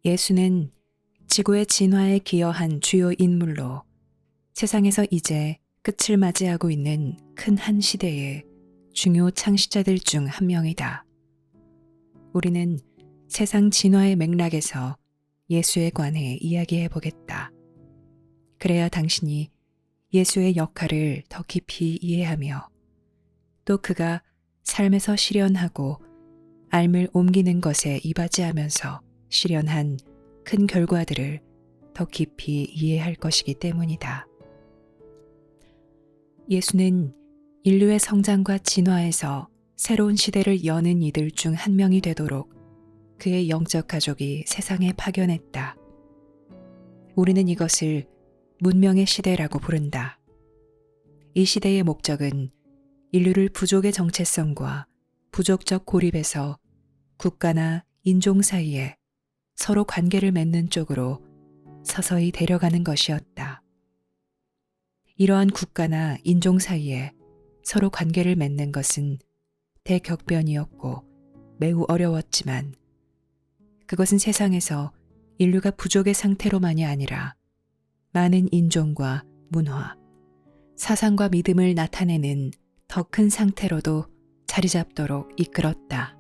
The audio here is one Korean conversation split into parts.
예수는 지구의 진화에 기여한 주요 인물로 세상에서 이제 끝을 맞이하고 있는 큰 한 시대의 중요 창시자들 중 한 명이다. 우리는 세상 진화의 맥락에서 예수에 관해 이야기해 보겠다. 그래야 당신이 예수의 역할을 더 깊이 이해하며 또 그가 삶에서 실현하고 삶을 옮기는 것에 이바지하면서 실현한 큰 결과들을 더 깊이 이해할 것이기 때문이다. 예수는 인류의 성장과 진화에서 새로운 시대를 여는 이들 중 한 명이 되도록 그의 영적 가족이 세상에 파견했다. 우리는 이것을 문명의 시대라고 부른다. 이 시대의 목적은 인류를 부족의 정체성과 부족적 고립에서 국가나 인종 사이에 서로 관계를 맺는 쪽으로 서서히 데려가는 것이었다. 이러한 국가나 인종 사이에 서로 관계를 맺는 것은 대격변이었고 매우 어려웠지만 그것은 세상에서 인류가 부족의 상태로만이 아니라 많은 인종과 문화, 사상과 믿음을 나타내는 더 큰 상태로도 자리 잡도록 이끌었다.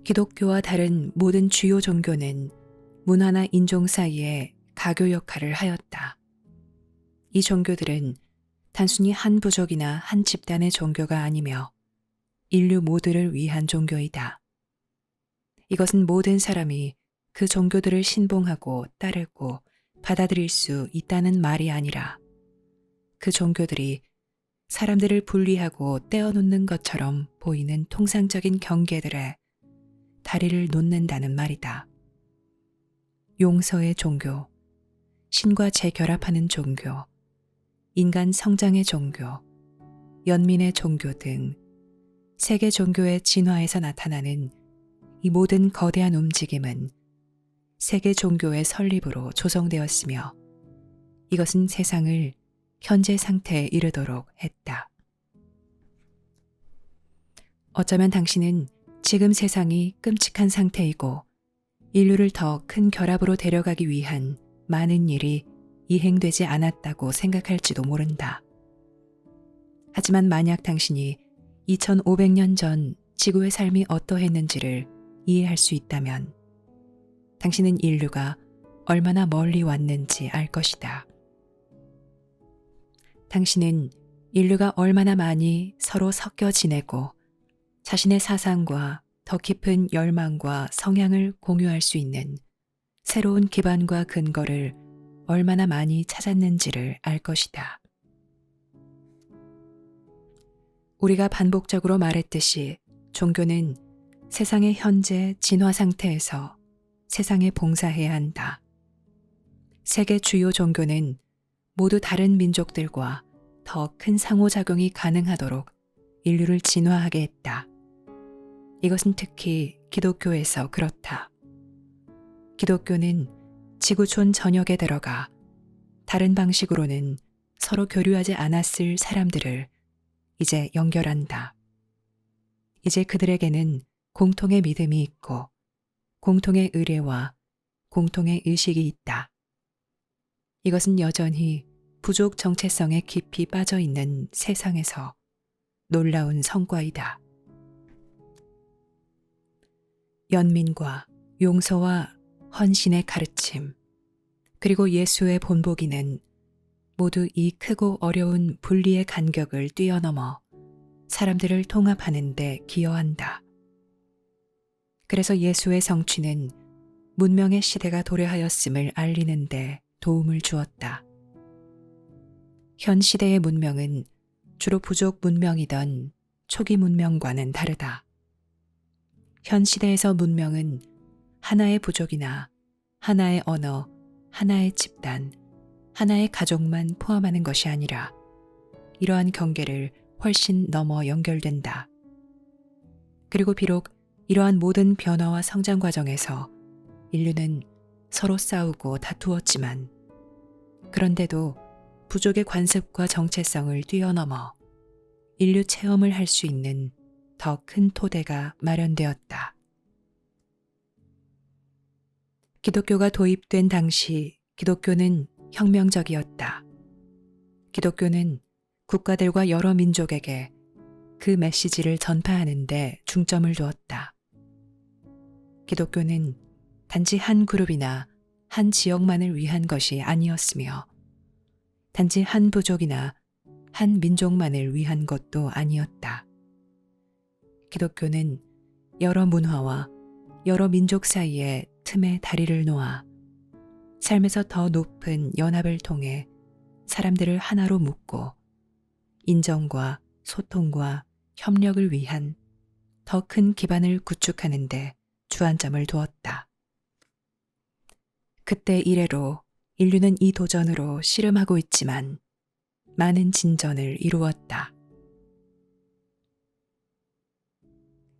기독교와 다른 모든 주요 종교는 문화나 인종 사이에 가교 역할을 하였다. 이 종교들은 단순히 한 부족이나 한 집단의 종교가 아니며 인류 모두를 위한 종교이다. 이것은 모든 사람이 그 종교들을 신봉하고 따르고 받아들일 수 있다는 말이 아니라 그 종교들이 사람들을 분리하고 떼어놓는 것처럼 보이는 통상적인 경계들에 다리를 놓는다는 말이다. 용서의 종교, 신과 재결합하는 종교, 인간 성장의 종교, 연민의 종교 등 세계 종교의 진화에서 나타나는 이 모든 거대한 움직임은 세계 종교의 설립으로 조성되었으며 이것은 세상을 현재 상태에 이르도록 했다. 어쩌면 당신은 지금 세상이 끔찍한 상태이고 인류를 더 큰 결합으로 데려가기 위한 많은 일이 이행되지 않았다고 생각할지도 모른다. 하지만 만약 당신이 2500년 전 지구의 삶이 어떠했는지를 이해할 수 있다면 당신은 인류가 얼마나 멀리 왔는지 알 것이다. 당신은 인류가 얼마나 많이 서로 섞여 지내고 자신의 사상과 더 깊은 열망과 성향을 공유할 수 있는 새로운 기반과 근거를 얼마나 많이 찾았는지를 알 것이다. 우리가 반복적으로 말했듯이 종교는 세상의 현재 진화 상태에서 세상에 봉사해야 한다. 세계 주요 종교는 모두 다른 민족들과 더 큰 상호작용이 가능하도록 인류를 진화하게 했다. 이것은 특히 기독교에서 그렇다. 기독교는 지구촌 전역에 들어가 다른 방식으로는 서로 교류하지 않았을 사람들을 이제 연결한다. 이제 그들에게는 공통의 믿음이 있고 공통의 의례와 공통의 의식이 있다. 이것은 여전히 부족 정체성에 깊이 빠져 있는 세상에서 놀라운 성과이다. 연민과 용서와 헌신의 가르침, 그리고 예수의 본보기는 모두 이 크고 어려운 분리의 간격을 뛰어넘어 사람들을 통합하는 데 기여한다. 그래서 예수의 성취는 문명의 시대가 도래하였음을 알리는 데 도움을 주었다. 현 시대의 문명은 주로 부족 문명이던 초기 문명과는 다르다. 현 시대에서 문명은 하나의 부족이나 하나의 언어, 하나의 집단, 하나의 가족만 포함하는 것이 아니라 이러한 경계를 훨씬 넘어 연결된다. 그리고 비록 이러한 모든 변화와 성장 과정에서 인류는 서로 싸우고 다투었지만 그런데도 부족의 관습과 정체성을 뛰어넘어 인류 체험을 할 수 있는 더 큰 토대가 마련되었다. 기독교가 도입된 당시 기독교는 혁명적이었다. 기독교는 국가들과 여러 민족에게 그 메시지를 전파하는 데 중점을 두었다. 기독교는 단지 한 그룹이나 한 지역만을 위한 것이 아니었으며 단지 한 부족이나 한 민족만을 위한 것도 아니었다. 기독교는 여러 문화와 여러 민족 사이에 틈에 다리를 놓아 삶에서 더 높은 연합을 통해 사람들을 하나로 묶고 인정과 소통과 협력을 위한 더 큰 기반을 구축하는 데 주안점을 두었다. 그때 이래로 인류는 이 도전으로 씨름하고 있지만 많은 진전을 이루었다.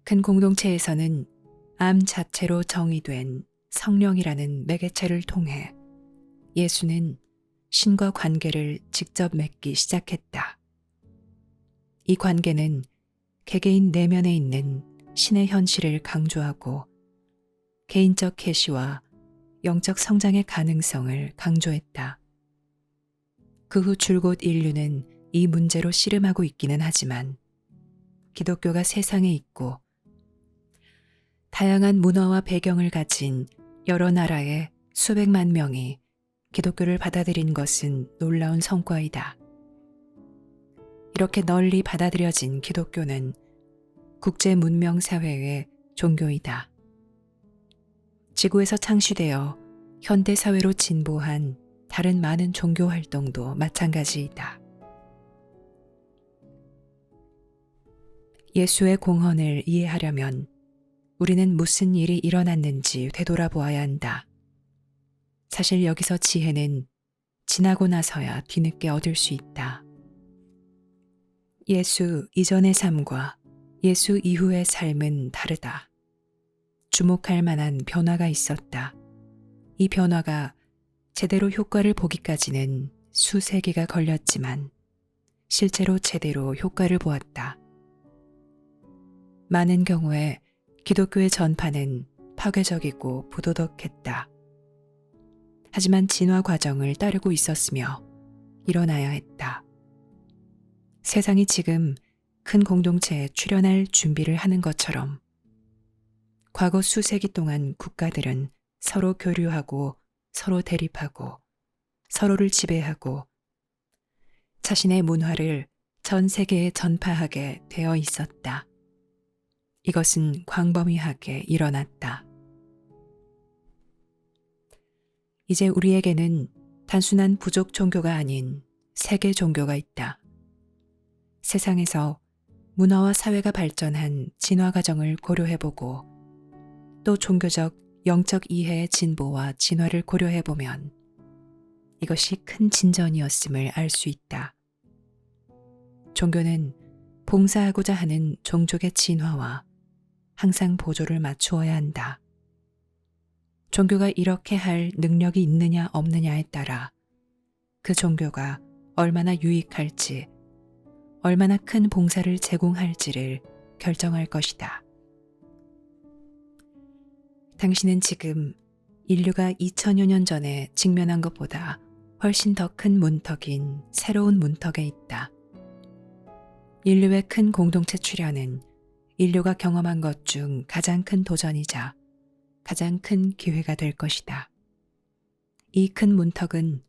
큰 공동체에서는 암 자체로 정의된 성령이라는 매개체를 통해 예수는 신과 관계를 직접 맺기 시작했다. 이 관계는 개개인 내면에 있는 신의 현실을 강조하고 개인적 계시와 영적 성장의 가능성을 강조했다. 그 후 줄곧 인류는 이 문제로 씨름하고 있기는 하지만 기독교가 세상에 있고 다양한 문화와 배경을 가진 여러 나라의 수백만 명이 기독교를 받아들인 것은 놀라운 성과이다. 이렇게 널리 받아들여진 기독교는 국제 문명 사회의 종교이다. 지구에서 창시되어 현대 사회로 진보한 다른 많은 종교 활동도 마찬가지이다. 예수의 공헌을 이해하려면 우리는 무슨 일이 일어났는지 되돌아보아야 한다. 사실 여기서 지혜는 지나고 나서야 뒤늦게 얻을 수 있다. 예수 이전의 삶과 예수 이후의 삶은 다르다. 주목할 만한 변화가 있었다. 이 변화가 제대로 효과를 보기까지는 수세기가 걸렸지만 실제로 제대로 효과를 보았다. 많은 경우에 기독교의 전파는 파괴적이고 부도덕했다. 하지만 진화 과정을 따르고 있었으며 일어나야 했다. 세상이 지금 큰 공동체에 출현할 준비를 하는 것처럼 과거 수세기 동안 국가들은 서로 교류하고 서로 대립하고 서로를 지배하고 자신의 문화를 전 세계에 전파하게 되어 있었다. 이것은 광범위하게 일어났다. 이제 우리에게는 단순한 부족 종교가 아닌 세계 종교가 있다. 세상에서 문화와 사회가 발전한 진화 과정을 고려해보고 또 종교적 영적 이해의 진보와 진화를 고려해보면 이것이 큰 진전이었음을 알 수 있다. 종교는 봉사하고자 하는 종족의 진화와 항상 보조를 맞추어야 한다. 종교가 이렇게 할 능력이 있느냐 없느냐에 따라 그 종교가 얼마나 유익할지, 얼마나 큰 봉사를 제공할지를 결정할 것이다. 당신은 지금 인류가 2000여 년 전에 직면한 것보다 훨씬 더 큰 문턱인 새로운 문턱에 있다. 인류의 큰 공동체 출현은 인류가 경험한 것 중 가장 큰 도전이자 가장 큰 기회가 될 것이다. 이 큰 문턱은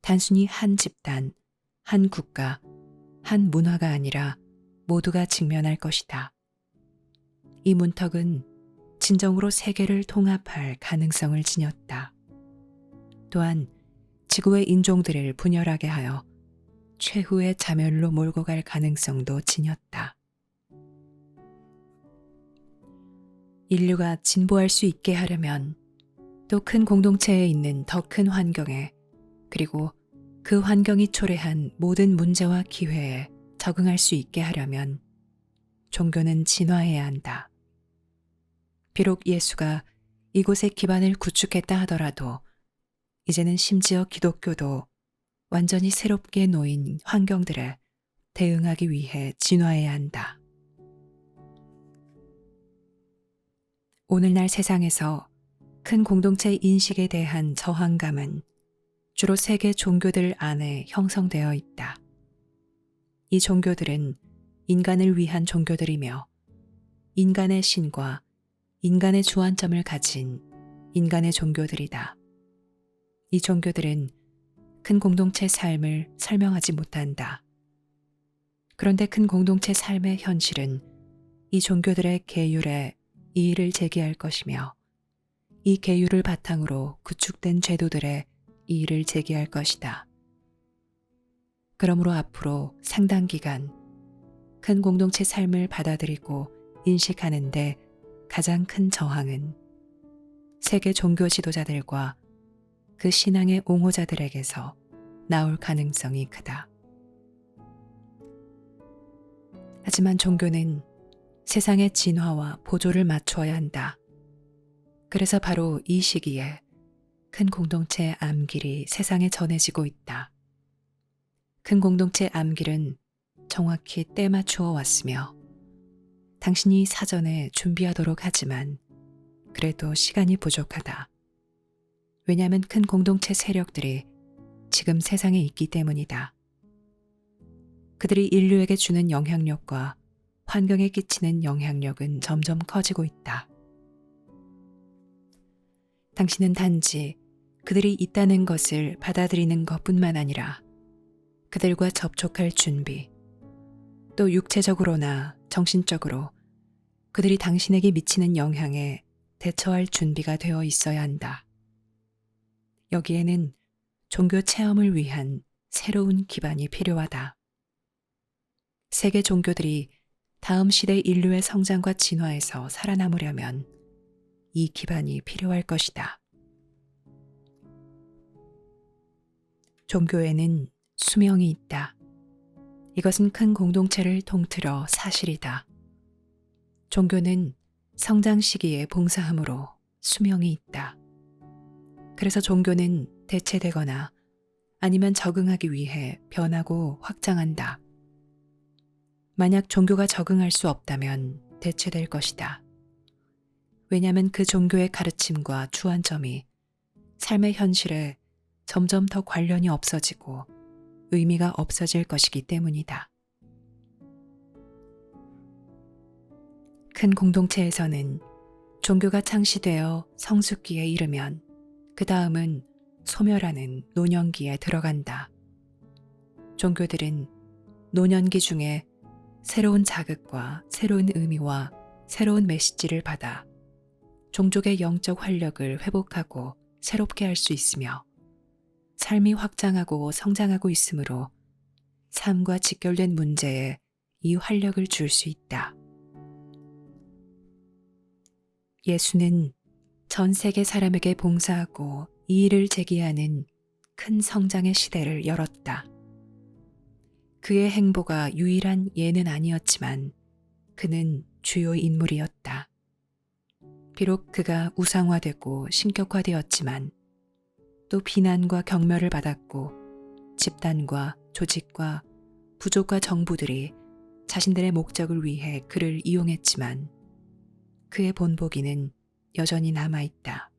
단순히 한 집단, 한 국가, 한 문화가 아니라 모두가 직면할 것이다. 이 문턱은 진정으로 세계를 통합할 가능성을 지녔다. 또한 지구의 인종들을 분열하게 하여 최후의 자멸로 몰고 갈 가능성도 지녔다. 인류가 진보할 수 있게 하려면 또 큰 공동체에 있는 더 큰 환경에 그리고 그 환경이 초래한 모든 문제와 기회에 적응할 수 있게 하려면 종교는 진화해야 한다. 비록 예수가 이곳에 기반을 구축했다 하더라도 이제는 심지어 기독교도 완전히 새롭게 놓인 환경들에 대응하기 위해 진화해야 한다. 오늘날 세상에서 큰 공동체 인식에 대한 저항감은 주로 세계 종교들 안에 형성되어 있다. 이 종교들은 인간을 위한 종교들이며 인간의 신과 인간의 주안점을 가진 인간의 종교들이다. 이 종교들은 큰 공동체 삶을 설명하지 못한다. 그런데 큰 공동체 삶의 현실은 이 종교들의 계율에 이의를 제기할 것이며 이 계율을 바탕으로 구축된 제도들의 이의를 제기할 것이다. 그러므로 앞으로 상당 기간 큰 공동체 삶을 받아들이고 인식하는데 가장 큰 저항은 세계 종교 지도자들과 그 신앙의 옹호자들에게서 나올 가능성이 크다. 하지만 종교는 세상의 진화와 보조를 맞추어야 한다. 그래서 바로 이 시기에 큰 공동체의 암길이 세상에 전해지고 있다. 큰 공동체의 암길은 정확히 때 맞추어 왔으며 당신이 사전에 준비하도록 하지만 그래도 시간이 부족하다. 왜냐하면 큰 공동체 세력들이 지금 세상에 있기 때문이다. 그들이 인류에게 주는 영향력과 환경에 끼치는 영향력은 점점 커지고 있다. 당신은 단지 그들이 있다는 것을 받아들이는 것뿐만 아니라 그들과 접촉할 준비, 또 육체적으로나 정신적으로 그들이 당신에게 미치는 영향에 대처할 준비가 되어 있어야 한다. 여기에는 종교 체험을 위한 새로운 기반이 필요하다. 세계 종교들이 다음 시대 인류의 성장과 진화에서 살아남으려면 이 기반이 필요할 것이다. 종교에는 수명이 있다. 이것은 큰 공동체를 통틀어 사실이다. 종교는 성장 시기에 봉사함으로 수명이 있다. 그래서 종교는 대체되거나 아니면 적응하기 위해 변하고 확장한다. 만약 종교가 적응할 수 없다면 대체될 것이다. 왜냐하면 그 종교의 가르침과 주안점이 삶의 현실에 점점 더 관련이 없어지고 의미가 없어질 것이기 때문이다. 큰 공동체에서는 종교가 창시되어 성숙기에 이르면 그 다음은 소멸하는 노년기에 들어간다. 종교들은 노년기 중에 새로운 자극과 새로운 의미와 새로운 메시지를 받아 종족의 영적 활력을 회복하고 새롭게 할 수 있으며 삶이 확장하고 성장하고 있으므로 삶과 직결된 문제에 이 활력을 줄 수 있다. 예수는 전 세계 사람에게 봉사하고 이의를 제기하는 큰 성장의 시대를 열었다. 그의 행보가 유일한 예는 아니었지만 그는 주요 인물이었다. 비록 그가 우상화되고 신격화되었지만 또 비난과 경멸을 받았고 집단과 조직과 부족과 정부들이 자신들의 목적을 위해 그를 이용했지만 그의 본보기는 여전히 남아있다.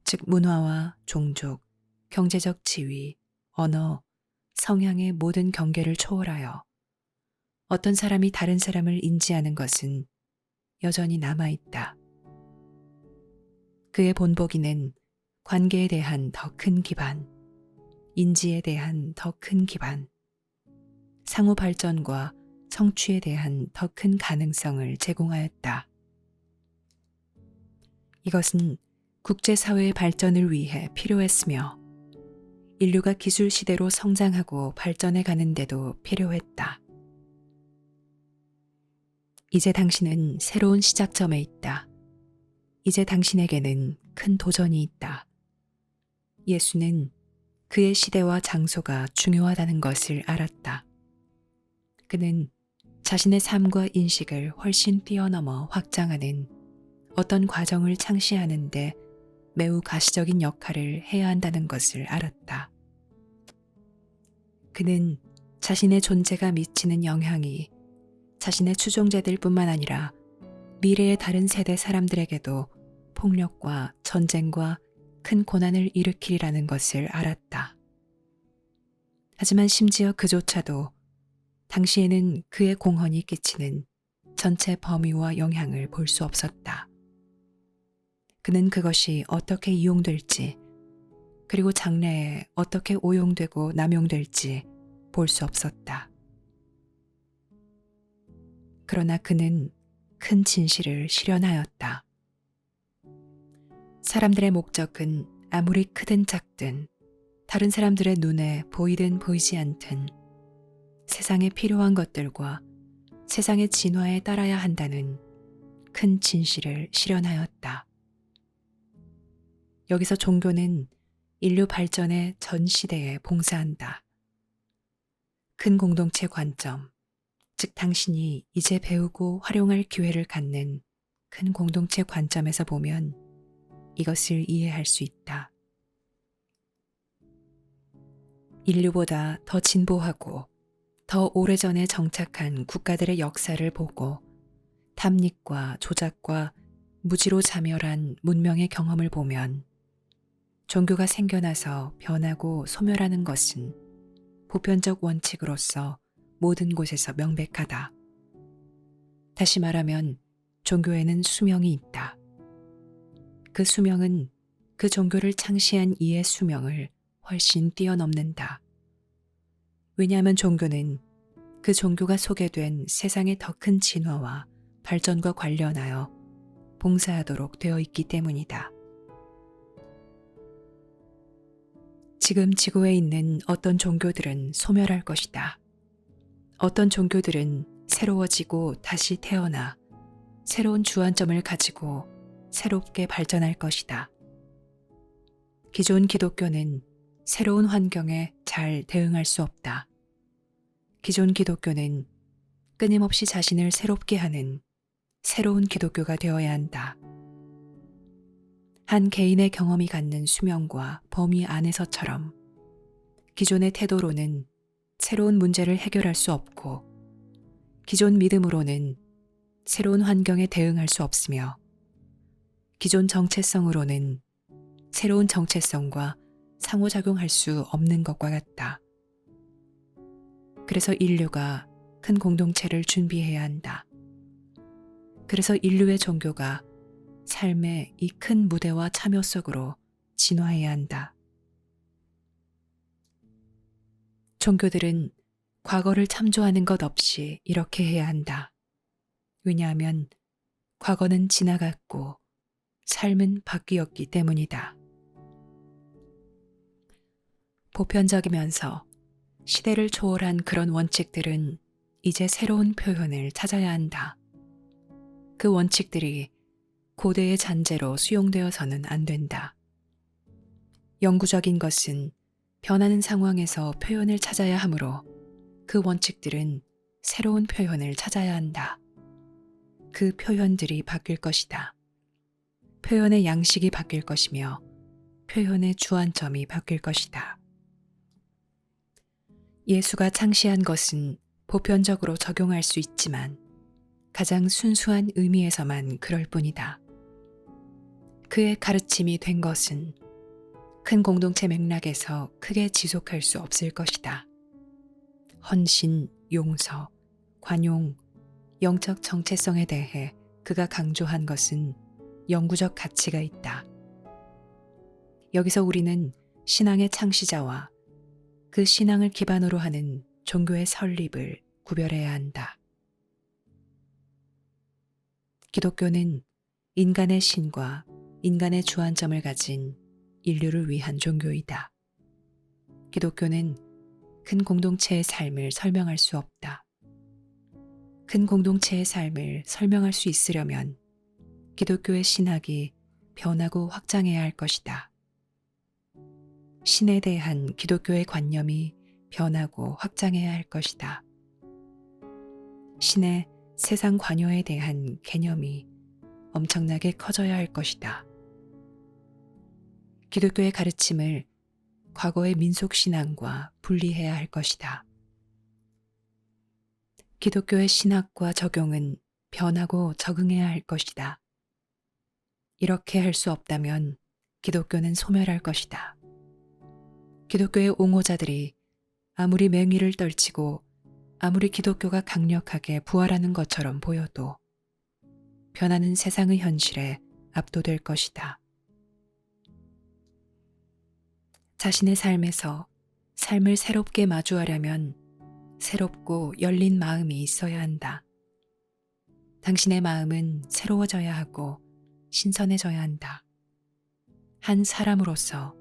즉 문화와 종족, 경제적 지위, 언어, 성향의 모든 경계를 초월하여 어떤 사람이 다른 사람을 인지하는 것은 여전히 남아있다. 그의 본보기는 관계에 대한 더 큰 기반, 인지에 대한 더 큰 기반, 상호 발전과 성취에 대한 더 큰 가능성을 제공하였다. 이것은 국제사회의 발전을 위해 필요했으며 인류가 기술 시대로 성장하고 발전해 가는데도 필요했다. 이제 당신은 새로운 시작점에 있다. 이제 당신에게는 큰 도전이 있다. 예수는 그의 시대와 장소가 중요하다는 것을 알았다. 그는 자신의 삶과 인식을 훨씬 뛰어넘어 확장하는 어떤 과정을 창시하는데 매우 가시적인 역할을 해야 한다는 것을 알았다. 그는 자신의 존재가 미치는 영향이 자신의 추종자들뿐만 아니라 미래의 다른 세대 사람들에게도 폭력과 전쟁과 큰 고난을 일으키리라는 것을 알았다. 하지만 심지어 그조차도 당시에는 그의 공헌이 끼치는 전체 범위와 영향을 볼 수 없었다. 그는 그것이 어떻게 이용될지, 그리고 장래에 어떻게 오용되고 남용될지 볼 수 없었다. 그러나 그는 큰 진실을 실현하였다. 사람들의 목적은 아무리 크든 작든 다른 사람들의 눈에 보이든 보이지 않든 세상에 필요한 것들과 세상의 진화에 따라야 한다는 큰 진실을 실현하였다. 여기서 종교는 인류 발전의 전 시대에 봉사한다. 큰 공동체 관점, 즉 당신이 이제 배우고 활용할 기회를 갖는 큰 공동체 관점에서 보면 이것을 이해할 수 있다. 인류보다 더 진보하고 더 오래전에 정착한 국가들의 역사를 보고 탐닉과 조작과 무지로 자멸한 문명의 경험을 보면 종교가 생겨나서 변하고 소멸하는 것은 보편적 원칙으로서 모든 곳에서 명백하다. 다시 말하면 종교에는 수명이 있다. 그 수명은 그 종교를 창시한 이의 수명을 훨씬 뛰어넘는다. 왜냐하면 종교는 그 종교가 소개된 세상의 더 큰 진화와 발전과 관련하여 봉사하도록 되어 있기 때문이다. 지금 지구에 있는 어떤 종교들은 소멸할 것이다. 어떤 종교들은 새로워지고 다시 태어나 새로운 주안점을 가지고 새롭게 발전할 것이다. 기존 기독교는 새로운 환경에 잘 대응할 수 없다. 기존 기독교는 끊임없이 자신을 새롭게 하는 새로운 기독교가 되어야 한다. 한 개인의 경험이 갖는 수명과 범위 안에서처럼 기존의 태도로는 새로운 문제를 해결할 수 없고 기존 믿음으로는 새로운 환경에 대응할 수 없으며 기존 정체성으로는 새로운 정체성과 상호작용할 수 없는 것과 같다. 그래서 인류가 큰 공동체를 준비해야 한다. 그래서 인류의 종교가 삶의 이 큰 무대와 참여 속으로 진화해야 한다. 종교들은 과거를 참조하는 것 없이 이렇게 해야 한다. 왜냐하면 과거는 지나갔고 삶은 바뀌었기 때문이다. 보편적이면서 시대를 초월한 그런 원칙들은 이제 새로운 표현을 찾아야 한다. 그 원칙들이 고대의 잔재로 수용되어서는 안 된다. 영구적인 것은 변하는 상황에서 표현을 찾아야 하므로 그 원칙들은 새로운 표현을 찾아야 한다. 그 표현들이 바뀔 것이다. 표현의 양식이 바뀔 것이며 표현의 주안점이 바뀔 것이다. 예수가 창시한 것은 보편적으로 적용할 수 있지만 가장 순수한 의미에서만 그럴 뿐이다. 그의 가르침이 된 것은 큰 공동체 맥락에서 크게 지속할 수 없을 것이다. 헌신, 용서, 관용, 영적 정체성에 대해 그가 강조한 것은 영구적 가치가 있다. 여기서 우리는 신앙의 창시자와 그 신앙을 기반으로 하는 종교의 설립을 구별해야 한다. 기독교는 인간의 신과 인간의 주안점을 가진 인류를 위한 종교이다. 기독교는 큰 공동체의 삶을 설명할 수 없다. 큰 공동체의 삶을 설명할 수 있으려면 기독교의 신학이 변하고 확장해야 할 것이다. 신에 대한 기독교의 관념이 변하고 확장해야 할 것이다. 신의 세상 관여에 대한 개념이 엄청나게 커져야 할 것이다. 기독교의 가르침을 과거의 민속신앙과 분리해야 할 것이다. 기독교의 신학과 적용은 변하고 적응해야 할 것이다. 이렇게 할 수 없다면 기독교는 소멸할 것이다. 기독교의 옹호자들이 아무리 맹위를 떨치고 아무리 기독교가 강력하게 부활하는 것처럼 보여도 변하는 세상의 현실에 압도될 것이다. 자신의 삶에서 삶을 새롭게 마주하려면 새롭고 열린 마음이 있어야 한다. 당신의 마음은 새로워져야 하고 신선해져야 한다. 한 사람으로서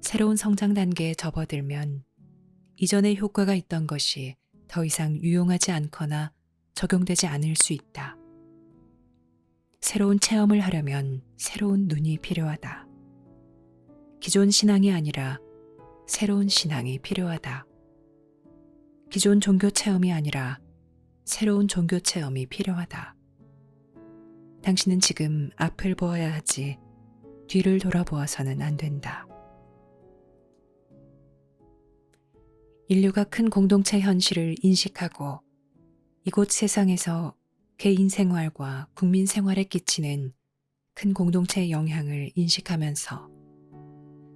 새로운 성장 단계에 접어들면 이전에 효과가 있던 것이 더 이상 유용하지 않거나 적용되지 않을 수 있다. 새로운 체험을 하려면 새로운 눈이 필요하다. 기존 신앙이 아니라 새로운 신앙이 필요하다. 기존 종교 체험이 아니라 새로운 종교 체험이 필요하다. 당신은 지금 앞을 보아야 하지 뒤를 돌아보아서는 안 된다. 인류가 큰 공동체 현실을 인식하고 이곳 세상에서 개인 생활과 국민 생활에 끼치는 큰 공동체의 영향을 인식하면서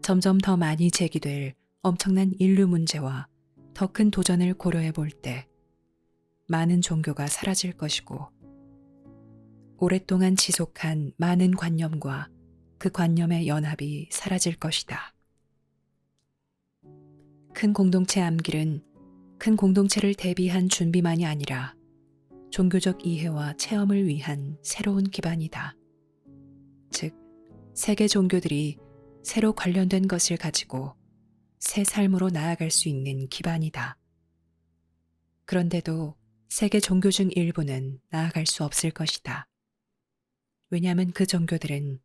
점점 더 많이 제기될 엄청난 인류 문제와 더 큰 도전을 고려해 볼 때 많은 종교가 사라질 것이고 오랫동안 지속한 많은 관념과 그 관념의 연합이 사라질 것이다. 큰 공동체 암길은 큰 공동체를 대비한 준비만이 아니라 종교적 이해와 체험을 위한 새로운 기반이다. 즉, 세계 종교들이 새로 관련된 것을 가지고 새 삶으로 나아갈 수 있는 기반이다. 그런데도 세계 종교 중 일부는 나아갈 수 없을 것이다. 왜냐하면 그 종교들은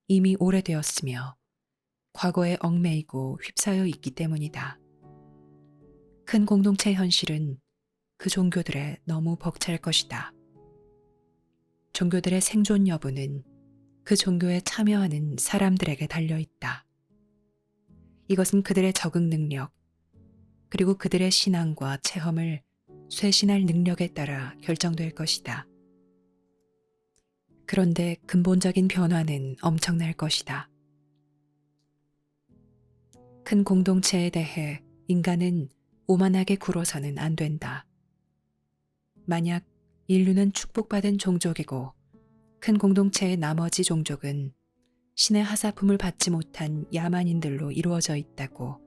이미 오래되었으며 과거에 얽매이고 휩싸여 있기 때문이다. 큰 공동체 현실은 그 종교들에 너무 벅찰 것이다. 종교들의 생존 여부는 그 종교에 참여하는 사람들에게 달려있다. 이것은 그들의 적응 능력, 그리고 그들의 신앙과 체험을 쇄신할 능력에 따라 결정될 것이다. 그런데 근본적인 변화는 엄청날 것이다. 큰 공동체에 대해 인간은 오만하게 굴어서는 안 된다. 만약 인류는 축복받은 종족이고 큰 공동체의 나머지 종족은 신의 하사품을 받지 못한 야만인들로 이루어져 있다고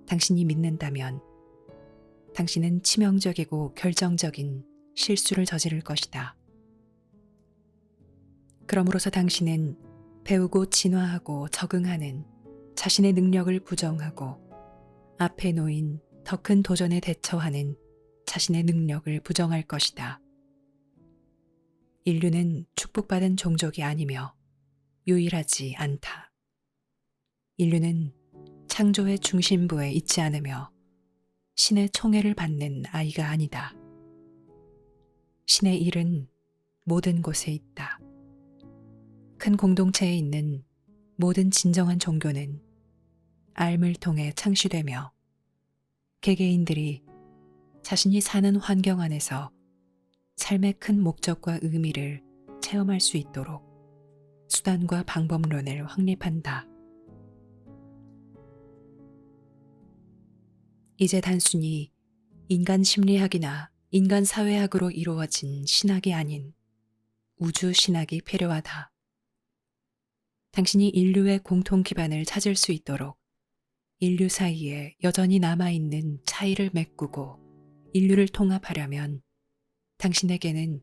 당신이 믿는다면 당신은 치명적이고 결정적인 실수를 저지를 것이다. 그러므로서 당신은 배우고 진화하고 적응하는 자신의 능력을 부정하고 앞에 놓인 더 큰 도전에 대처하는 자신의 능력을 부정할 것이다. 인류는 축복받은 종족이 아니며 유일하지 않다. 인류는 창조의 중심부에 있지 않으며 신의 총애를 받는 아이가 아니다. 신의 일은 모든 곳에 있다. 큰 공동체에 있는 모든 진정한 종교는 알 통해 창시되며 개개인들이 자신이 사는 환경 안에서 삶의 큰 목적과 의미를 체험할 수 있도록 수단과 방법론을 확립한다. 이제 단순히 인간 심리학이나 인간 사회학으로 이루어진 신학이 아닌 우주 신학이 필요하다. 당신이 인류의 공통 기반을 찾을 수 있도록 인류 사이에 여전히 남아있는 차이를 메꾸고 인류를 통합하려면 당신에게는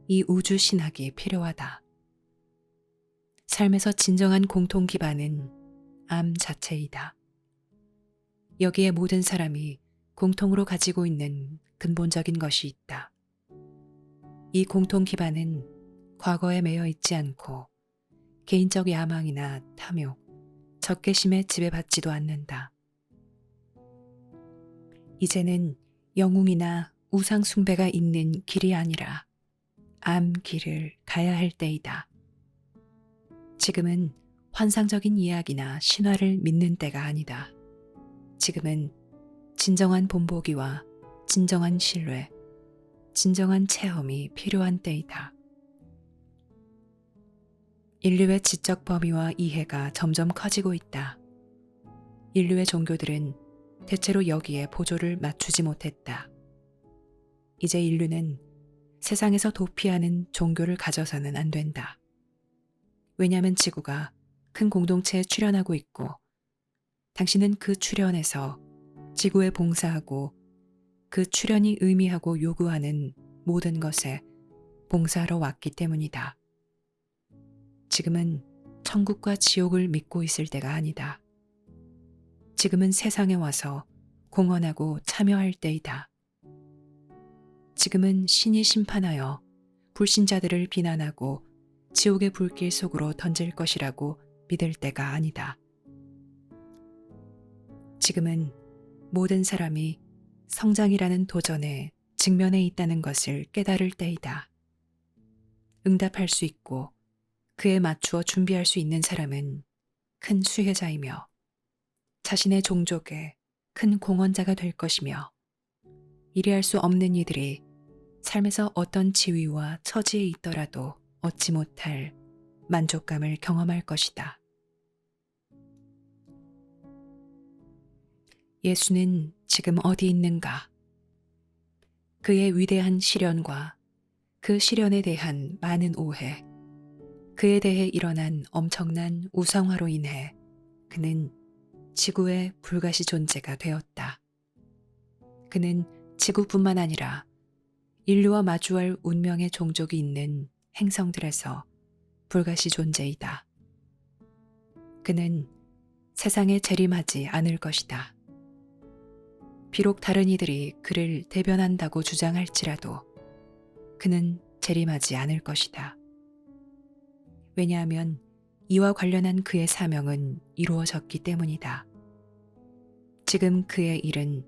이 우주 신학이 필요하다. 삶에서 진정한 공통 기반은 암 자체이다. 여기에 모든 사람이 공통으로 가지고 있는 근본적인 것이 있다. 이 공통 기반은 과거에 매여 있지 않고 개인적 야망이나 탐욕, 적개심에 지배받지도 않는다. 이제는 영웅이나 우상 숭배가 있는 길이 아니라 암 길을 가야 할 때이다. 지금은 환상적인 이야기나 신화를 믿는 때가 아니다. 지금은 진정한 본보기와 진정한 신뢰, 진정한 체험이 필요한 때이다. 인류의 지적 범위와 이해가 점점 커지고 있다. 인류의 종교들은 대체로 여기에 보조를 맞추지 못했다. 이제 인류는 세상에서 도피하는 종교를 가져서는 안 된다. 왜냐하면 지구가 큰 공동체에 출현하고 있고 당신은 그 출현에서 지구에 봉사하고 그 출현이 의미하고 요구하는 모든 것에 봉사하러 왔기 때문이다. 지금은 천국과 지옥을 믿고 있을 때가 아니다. 지금은 세상에 와서 공헌하고 참여할 때이다. 지금은 신이 심판하여 불신자들을 비난하고 지옥의 불길 속으로 던질 것이라고 믿을 때가 아니다. 지금은 모든 사람이 성장이라는 도전에 직면해 있다는 것을 깨달을 때이다. 응답할 수 있고 그에 맞추어 준비할 수 있는 사람은 큰 수혜자이며 자신의 종족의 큰 공헌자가 될 것이며 이래할 수 없는 이들이 삶에서 어떤 지위와 처지에 있더라도 얻지 못할 만족감을 경험할 것이다. 예수는 지금 어디 있는가? 그의 위대한 시련과 그 시련에 대한 많은 오해, 그에 대해 일어난 엄청난 우상화로 인해 그는 지구의 불가시 존재가 되었다. 그는 지구뿐만 아니라 인류와 마주할 운명의 종족이 있는 행성들에서 불가시 존재이다. 그는 세상에 재림하지 않을 것이다. 비록 다른 이들이 그를 대변한다고 주장할지라도 그는 재림하지 않을 것이다. 왜냐하면 이와 관련한 그의 사명은 이루어졌기 때문이다. 지금 그의 일은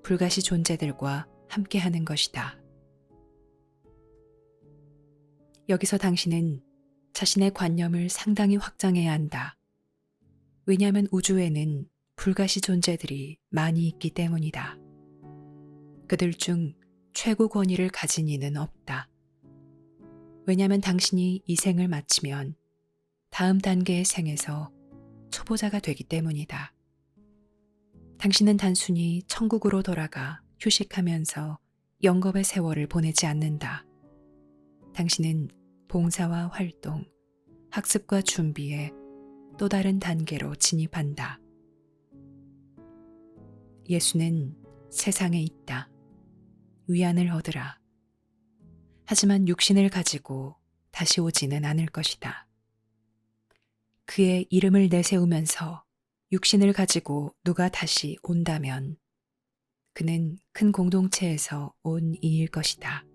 불가시 존재들과 함께하는 것이다. 여기서 당신은 자신의 관념을 상당히 확장해야 한다. 왜냐하면 우주에는 불가시 존재들이 많이 있기 때문이다. 그들 중 최고 권위를 가진 이는 없다. 왜냐하면 당신이 이 생을 마치면 다음 단계의 생에서 초보자가 되기 때문이다. 당신은 단순히 천국으로 돌아가 휴식하면서 영겁의 세월을 보내지 않는다. 당신은 봉사와 활동, 학습과 준비에 또 다른 단계로 진입한다. 예수는 세상에 있다. 위안을 얻으라. 하지만 육신을 가지고 다시 오지는 않을 것이다. 그의 이름을 내세우면서 육신을 가지고 누가 다시 온다면 그는 큰 공동체에서 온 이일 것이다.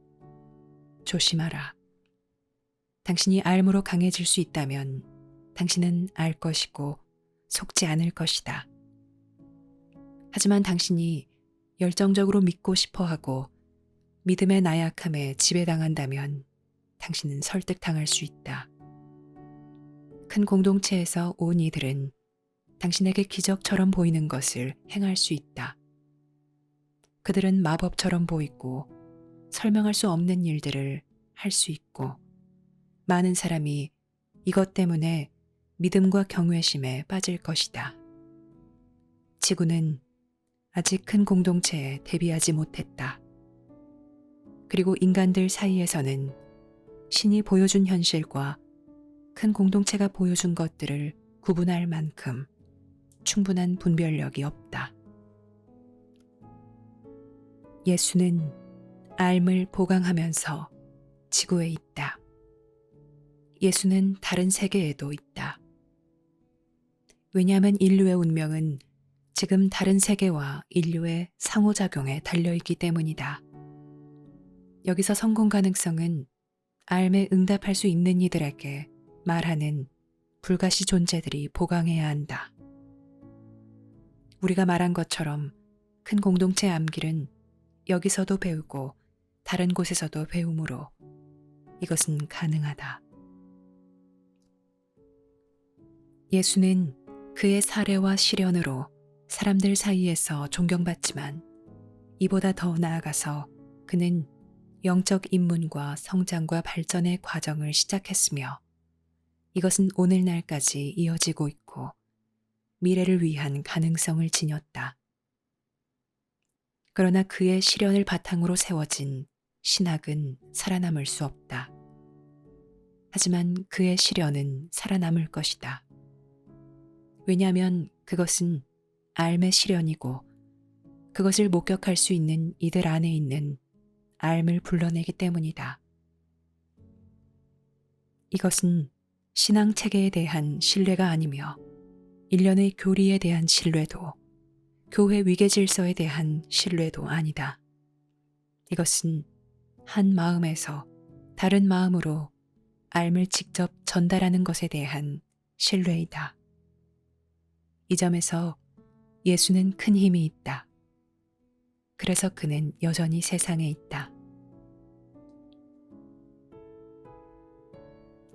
조심하라. 당신이 알므로 강해질 수 있다면 당신은 알 것이고 속지 않을 것이다. 하지만 당신이 열정적으로 믿고 싶어 하고 믿음의 나약함에 지배당한다면 당신은 설득당할 수 있다. 큰 공동체에서 온 이들은 당신에게 기적처럼 보이는 것을 행할 수 있다. 그들은 마법처럼 보이고 설명할 수 없는 일들을 할 수 있고 많은 사람이 이것 때문에 믿음과 경외심에 빠질 것이다. 지구는 아직 큰 공동체에 대비하지 못했다. 그리고 인간들 사이에서는 신이 보여준 현실과 큰 공동체가 보여준 것들을 구분할 만큼 충분한 분별력이 없다. 예수는 알을 보강하면서 지구에 있다. 예수는 다른 세계에도 있다. 왜냐하면 인류의 운명은 지금 다른 세계와 인류의 상호작용에 달려있기 때문이다. 여기서 성공 가능성은 알에 응답할 수 있는 이들에게 말하는 불가시 존재들이 보강해야 한다. 우리가 말한 것처럼 큰 공동체 암길은 여기서도 배우고 다른 곳에서도 배우므로 이것은 가능하다. 예수는 그의 사례와 시련으로 사람들 사이에서 존경받지만 이보다 더 나아가서 그는 영적 입문과 성장과 발전의 과정을 시작했으며 이것은 오늘날까지 이어지고 있고 미래를 위한 가능성을 지녔다. 그러나 그의 시련을 바탕으로 세워진 신학은 살아남을 수 없다. 하지만 그의 시련은 살아남을 것이다. 왜냐하면 그것은 앓의 시련이고 그것을 목격할 수 있는 이들 안에 있는 앓을 불러내기 때문이다. 이것은 신앙 체계에 대한 신뢰가 아니며 일련의 교리에 대한 신뢰도 교회 위계 질서에 대한 신뢰도 아니다. 이것은 한 마음에서 다른 마음으로 앓을 직접 전달하는 것에 대한 신뢰이다. 이 점에서 예수는 큰 힘이 있다. 그래서 그는 여전히 세상에 있다.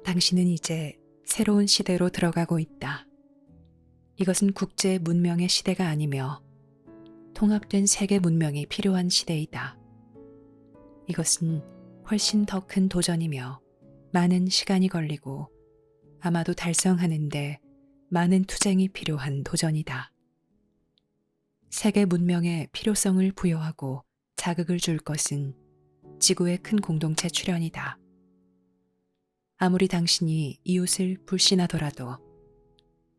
당신은 이제 새로운 시대로 들어가고 있다. 이것은 국제 문명의 시대가 아니며 통합된 세계 문명이 필요한 시대이다. 이것은 훨씬 더 큰 도전이며 많은 시간이 걸리고 아마도 달성하는데 많은 투쟁이 필요한 도전이다. 세계 문명의 필요성을 부여하고 자극을 줄 것은 지구의 큰 공동체 출현이다. 아무리 당신이 이웃을 불신하더라도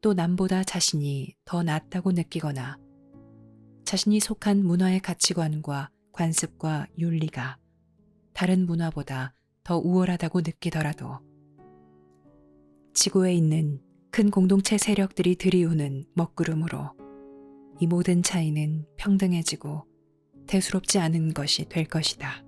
또 남보다 자신이 더 낫다고 느끼거나 자신이 속한 문화의 가치관과 관습과 윤리가 다른 문화보다 더 우월하다고 느끼더라도 지구에 있는 큰 공동체 세력들이 들이우는 먹구름으로 이 모든 차이는 평등해지고 대수롭지 않은 것이 될 것이다.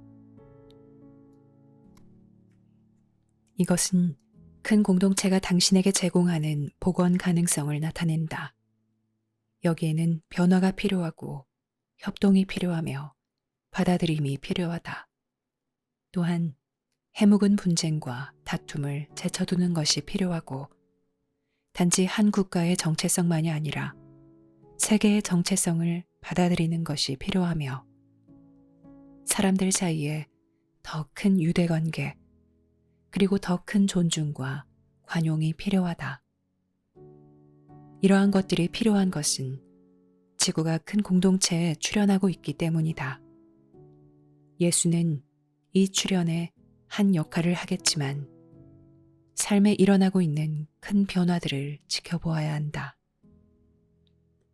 이것은 큰 공동체가 당신에게 제공하는 복원 가능성을 나타낸다. 여기에는 변화가 필요하고 협동이 필요하며 받아들임이 필요하다. 또한 해묵은 분쟁과 다툼을 제쳐두는 것이 필요하고 단지 한 국가의 정체성만이 아니라 세계의 정체성을 받아들이는 것이 필요하며 사람들 사이에 더 큰 유대관계 그리고 더 큰 존중과 관용이 필요하다. 이러한 것들이 필요한 것은 지구가 큰 공동체에 출현하고 있기 때문이다. 예수는 이 출현에 한 역할을 하겠지만 삶에 일어나고 있는 큰 변화들을 지켜보아야 한다.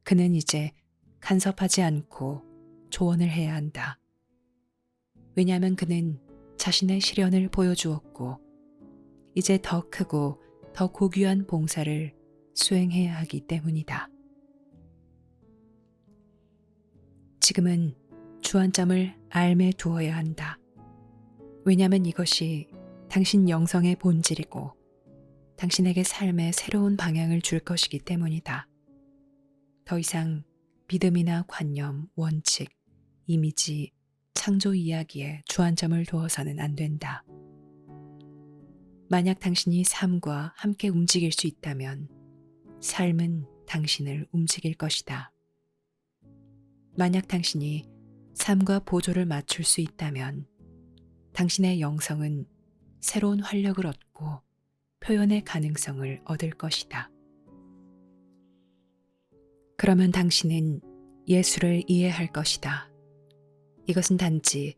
그는 이제 간섭하지 않고 조언을 해야 한다. 왜냐하면 그는 자신의 시련을 보여주었고 이제 더 크고 더 고귀한 봉사를 수행해야 하기 때문이다. 지금은 주안점을 앓에 두어야 한다. 왜냐하면 이것이 당신 영성의 본질이고 당신에게 삶의 새로운 방향을 줄 것이기 때문이다. 더 이상 믿음이나 관념, 원칙, 이미지, 창조 이야기에 주안점을 두어서는 안 된다. 만약 당신이 삶과 함께 움직일 수 있다면 삶은 당신을 움직일 것이다. 만약 당신이 삶과 보조를 맞출 수 있다면 당신의 영성은 새로운 활력을 얻고 표현의 가능성을 얻을 것이다. 그러면 당신은 예수를 이해할 것이다. 이것은 단지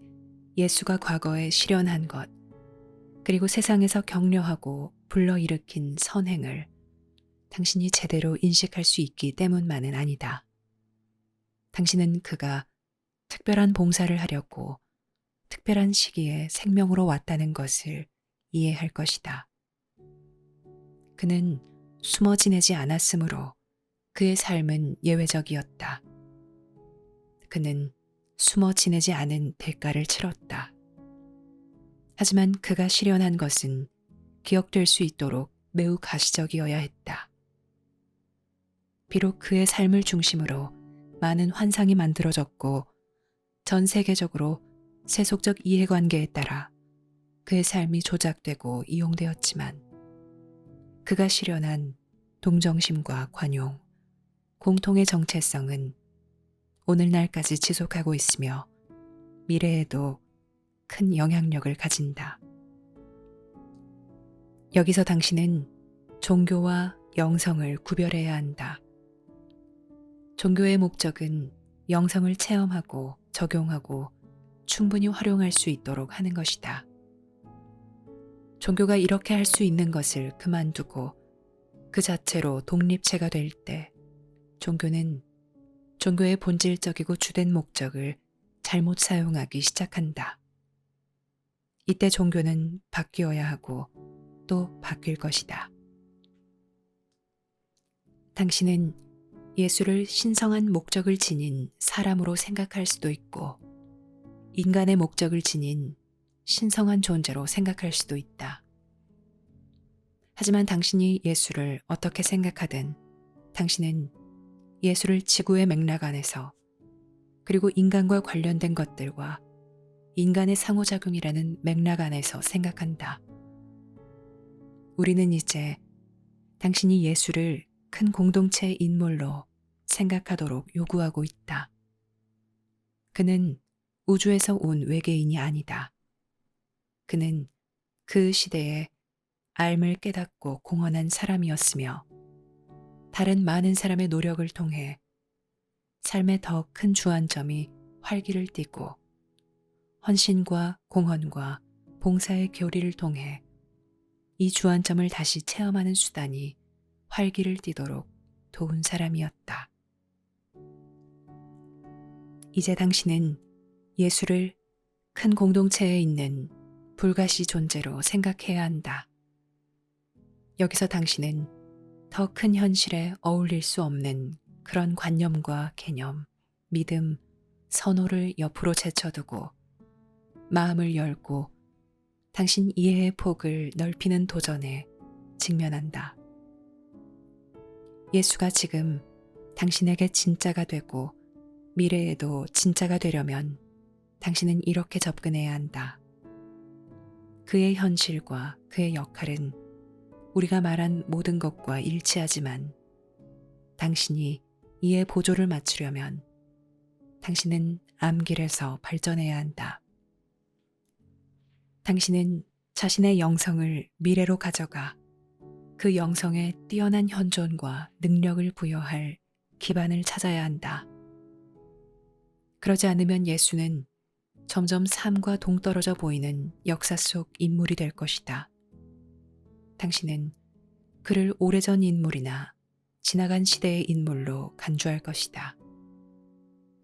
예수가 과거에 실현한 것, 그리고 세상에서 격려하고 불러일으킨 선행을 당신이 제대로 인식할 수 있기 때문만은 아니다. 당신은 그가 특별한 봉사를 하려고 특별한 시기에 생명으로 왔다는 것을 이해할 것이다. 그는 숨어 지내지 않았으므로 그의 삶은 예외적이었다. 그는 숨어 지내지 않은 대가를 치렀다. 하지만 그가 실현한 것은 기억될 수 있도록 매우 가시적이어야 했다. 비록 그의 삶을 중심으로 많은 환상이 만들어졌고 전 세계적으로 세속적 이해관계에 따라 그의 삶이 조작되고 이용되었지만 그가 실현한 동정심과 관용, 공통의 정체성은 오늘날까지 지속하고 있으며 미래에도 큰 영향력을 가진다. 여기서 당신은 종교와 영성을 구별해야 한다. 종교의 목적은 영성을 체험하고 적용하고 충분히 활용할 수 있도록 하는 것이다. 종교가 이렇게 할 수 있는 것을 그만두고 그 자체로 독립체가 될 때 종교는 종교의 본질적이고 주된 목적을 잘못 사용하기 시작한다. 이때 종교는 바뀌어야 하고 또 바뀔 것이다. 당신은 예수를 신성한 목적을 지닌 사람으로 생각할 수도 있고 인간의 목적을 지닌 신성한 존재로 생각할 수도 있다. 하지만 당신이 예수를 어떻게 생각하든 당신은 예수를 지구의 맥락 안에서 그리고 인간과 관련된 것들과 인간의 상호작용이라는 맥락 안에서 생각한다. 우리는 이제 당신이 예수를 큰 공동체의 인물로 생각하도록 요구하고 있다. 그는 우주에서 온 외계인이 아니다. 그는 그 시대에 삶을 깨닫고 공헌한 사람이었으며 다른 많은 사람의 노력을 통해 삶의 더 큰 주안점이 활기를 띠고 헌신과 공헌과 봉사의 교리를 통해 이 주안점을 다시 체험하는 수단이 활기를 띠도록 도운 사람이었다. 이제 당신은 예수를 큰 공동체에 있는 불가시 존재로 생각해야 한다. 여기서 당신은 더 큰 현실에 어울릴 수 없는 그런 관념과 개념, 믿음, 선호를 옆으로 제쳐두고 마음을 열고 당신 이해의 폭을 넓히는 도전에 직면한다. 예수가 지금 당신에게 진짜가 되고 미래에도 진짜가 되려면 당신은 이렇게 접근해야 한다. 그의 현실과 그의 역할은 우리가 말한 모든 것과 일치하지만 당신이 이에 보조를 맞추려면 당신은 암길에서 발전해야 한다. 당신은 자신의 영성을 미래로 가져가 그 영성에 뛰어난 현존과 능력을 부여할 기반을 찾아야 한다. 그러지 않으면 예수는 점점 삶과 동떨어져 보이는 역사 속 인물이 될 것이다. 당신은 그를 오래전 인물이나 지나간 시대의 인물로 간주할 것이다.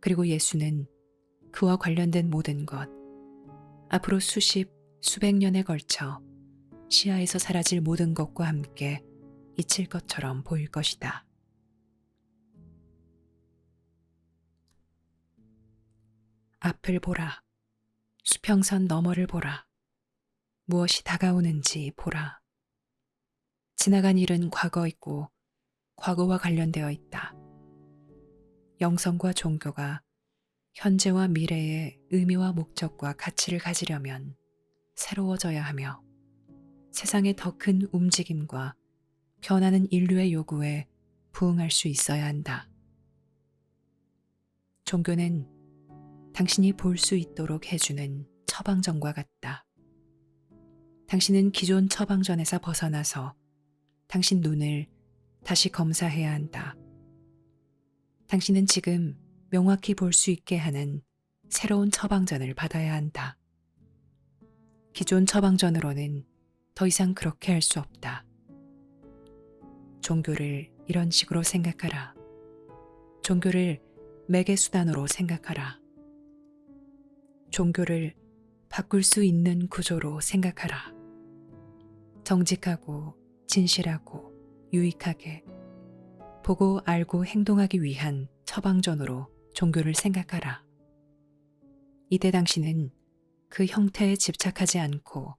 그리고 예수는 그와 관련된 모든 것, 앞으로 수십, 수백 년에 걸쳐 시야에서 사라질 모든 것과 함께 잊힐 것처럼 보일 것이다. 앞을 보라. 수평선 너머를 보라. 무엇이 다가오는지 보라. 지나간 일은 과거이고 과거와 관련되어 있다. 영성과 종교가 현재와 미래의 의미와 목적과 가치를 가지려면 새로워져야 하며 세상의 더 큰 움직임과 변하는 인류의 요구에 부응할 수 있어야 한다. 종교는 당신이 볼 수 있도록 해주는 처방전과 같다. 당신은 기존 처방전에서 벗어나서 당신 눈을 다시 검사해야 한다. 당신은 지금 명확히 볼 수 있게 하는 새로운 처방전을 받아야 한다. 기존 처방전으로는 더 이상 그렇게 할 수 없다. 종교를 이런 식으로 생각하라. 종교를 매개 수단으로 생각하라. 종교를 바꿀 수 있는 구조로 생각하라. 정직하고 진실하고 유익하게 보고 알고 행동하기 위한 처방전으로 종교를 생각하라. 이때 당신은 그 형태에 집착하지 않고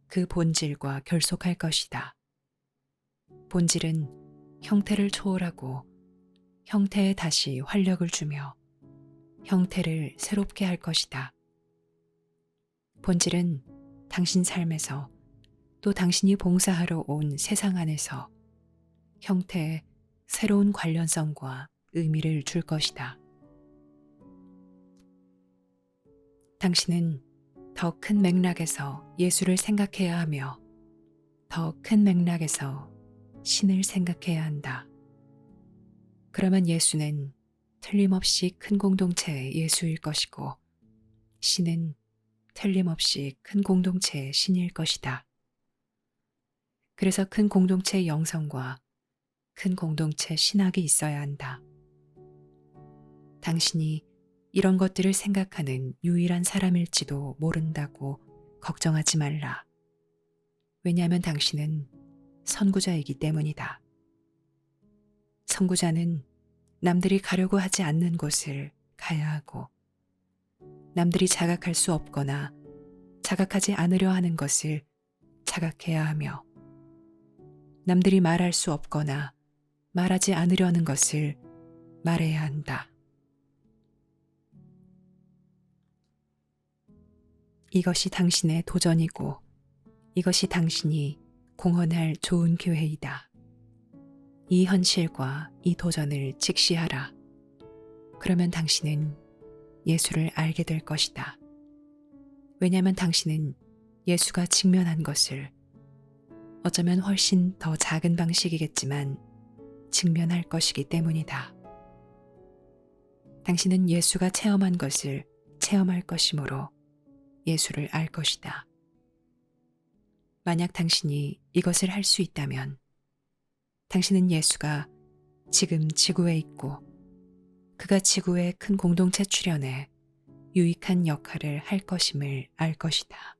그 본질과 결속할 것이다. 본질은 형태를 초월하고 형태에 다시 활력을 주며 형태를 새롭게 할 것이다. 본질은 당신 삶에서 또 당신이 봉사하러 온 세상 안에서 형태에 새로운 관련성과 의미를 줄 것이다. 당신은 더 큰 맥락에서 예수를 생각해야 하며 더 큰 맥락에서 신을 생각해야 한다. 그러면 예수는 틀림없이 큰 공동체의 예수일 것이고 신은 틀림없이 큰 공동체의 신일 것이다. 그래서 큰 공동체의 영성과 큰 공동체 신학이 있어야 한다. 당신이 이런 것들을 생각하는 유일한 사람일지도 모른다고 걱정하지 말라. 왜냐하면 당신은 선구자이기 때문이다. 선구자는 남들이 가려고 하지 않는 곳을 가야 하고 남들이 자각할 수 없거나 자각하지 않으려 하는 것을 자각해야 하며 남들이 말할 수 없거나 말하지 않으려는 것을 말해야 한다. 이것이 당신의 도전이고 이것이 당신이 공헌할 좋은 교회이다. 이 현실과 이 도전을 직시하라. 그러면 당신은 예수를 알게 될 것이다. 왜냐하면 당신은 예수가 직면한 것을 어쩌면 훨씬 더 작은 방식이겠지만 직면할 것이기 때문이다. 당신은 예수가 체험한 것을 체험할 것이므로 예수를 알 것이다. 만약 당신이 이것을 할 수 있다면 당신은 예수가 지금 지구에 있고 그가 지구의 큰 공동체 출현에 유익한 역할을 할 것임을 알 것이다.